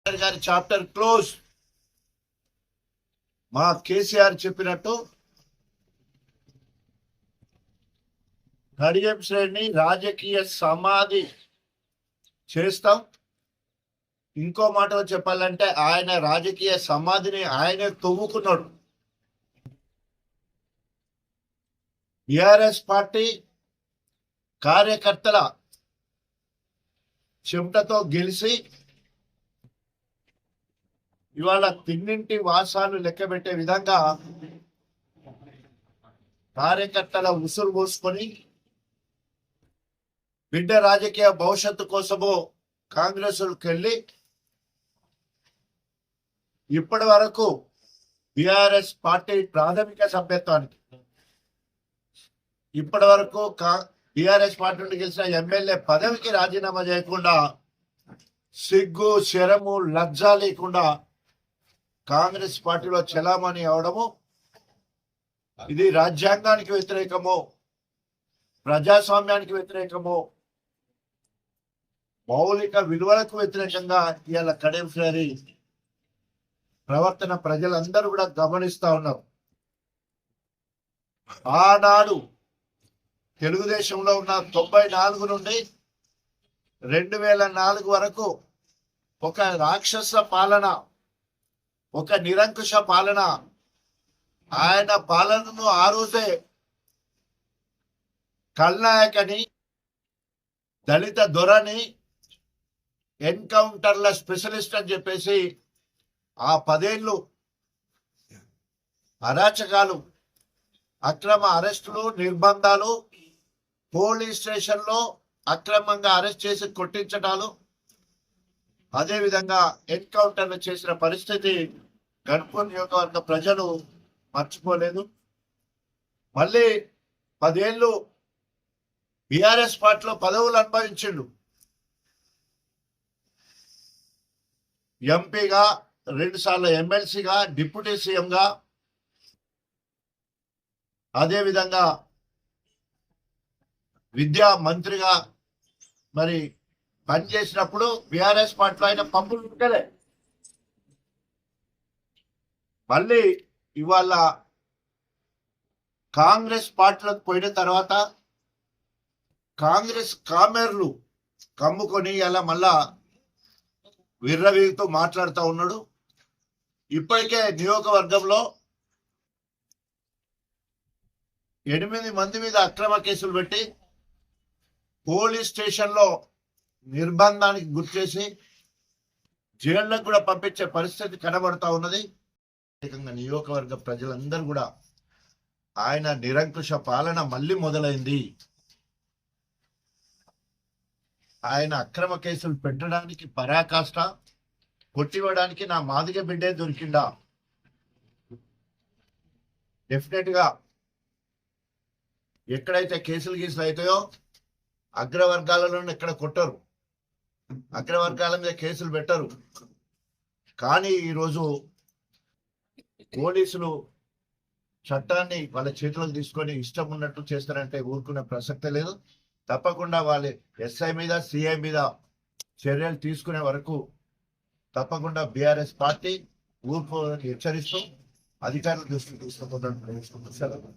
గారి chapter close. మా కేసీఆర్ చెప్పినట్టు కడియం శ్రేణి రాజకీయ సమాధి చేస్తాం. ఇంకో మాటలో చెప్పాలంటే ఆయన రాజకీయ సమాధిని ఆయనే తవ్వుకున్నాడు. టిఆర్ఎస్ పార్టీ కార్యకర్తల చెమటతో గెలిచి ఇవాళ తిన్నింటి వాసాలు లెక్కబెట్టే విధంగా కార్యకర్తల ఉసురు పోసుకొని బిడ్డ రాజకీయ భవిష్యత్తు కోసము కాంగ్రెస్కి వెళ్ళి ఇప్పటి వరకు బిఆర్ఎస్ పార్టీ ప్రాథమిక సభ్యత్వానికి ఇప్పటి వరకు బిఆర్ఎస్ పార్టీ నుండి గెలిచిన ఎమ్మెల్యే పదవికి రాజీనామా చేయకుండా సిగ్గు శరము లజ్జ లేకుండా కాంగ్రెస్ పార్టీలో చలామణి అవడము ఇది రాజ్యాంగానికి వ్యతిరేకము, ప్రజాస్వామ్యానికి వ్యతిరేకము, మౌలిక విలువలకు వ్యతిరేకంగా ఇవాళ కడియం శ్రేణి ప్రవర్తన ప్రజలందరూ కూడా గమనిస్తా ఉన్నారు. ఆనాడు తెలుగుదేశంలో ఉన్న 94 నుండి 2004 వరకు ఒక రాక్షస పాలన, ఒక నిరంకుశ పాలన. ఆయన పాలనను ఆ రోజే కల్నాయకని, దళిత దొరని, ఎన్కౌంటర్ల స్పెషలిస్ట్ అని చెప్పేసి ఆ 10 ఏళ్ళు అరాచకాలు, అక్రమ అరెస్టులు, నిర్బంధాలు, పోలీస్ స్టేషన్లో అక్రమంగా అరెస్ట్ చేసి కొట్టించడాలు, అదేవిధంగా ఎన్కౌంటర్లు చేసిన పరిస్థితి గణపూర్ నియోజకవర్గ ప్రజలు మర్చిపోలేదు. మళ్ళీ 10 ఏళ్ళు బిఆర్ఎస్ పార్టీలో పదవులు అనుభవించిండు. ఎంపీగా, 2 సార్లు ఎమ్మెల్సీగా, డిప్యూటీ సీఎంగా, అదేవిధంగా విద్యా మంత్రిగా మరి పనిచేసినప్పుడు బిఆర్ఎస్ పార్టీలో ఆయన పంపులు ఉంటలే. మళ్ళీ ఇవాళ కాంగ్రెస్ పార్టీలకు పోయిన తర్వాత కాంగ్రెస్ కామెర్లు కమ్ముకొని ఇలా మళ్ళా విర్రవీగుతూ మాట్లాడుతూ ఉన్నాడు. ఇప్పటికే నియోజకవర్గంలో 8 మంది మీద అక్రమ కేసులు పెట్టి పోలీస్ స్టేషన్లో నిర్బంధానికి గుర్చేసి జైళ్ళకు కూడా పంపించే పరిస్థితి కనబడతా ఉన్నది. నియోజకవర్గ ప్రజలందరూ కూడా ఆయన నిరంకుశ పాలన మళ్ళీ మొదలైంది. ఆయన అక్రమ కేసులు పెట్టడానికి పరాకాష్ట, కొట్టివ్వడానికి నా మాదిగ బిడ్డే దొరికిందా. డెఫినెట్ గా ఎక్కడైతే కేసులు అవుతాయో అగ్రవర్గాలలో ఎక్కడ కొట్టరు, అగ్రవర్గాల మీద కేసులు పెట్టరు. కానీ ఈరోజు పోలీసులు చట్టాన్ని వాళ్ళ చేతులకు తీసుకొని ఇష్టం ఉన్నట్టు చేస్తారంటే ఊరుకునే ప్రసక్తే లేదు. తప్పకుండా వాళ్ళ ఎస్ఐ మీద, సిఐ మీద చర్యలు తీసుకునే వరకు తప్పకుండా బిఆర్ఎస్ పార్టీ ఊర్పు హెచ్చరిస్తూ అధికారుల దృష్టికి తీసుకుంటున్నట్టు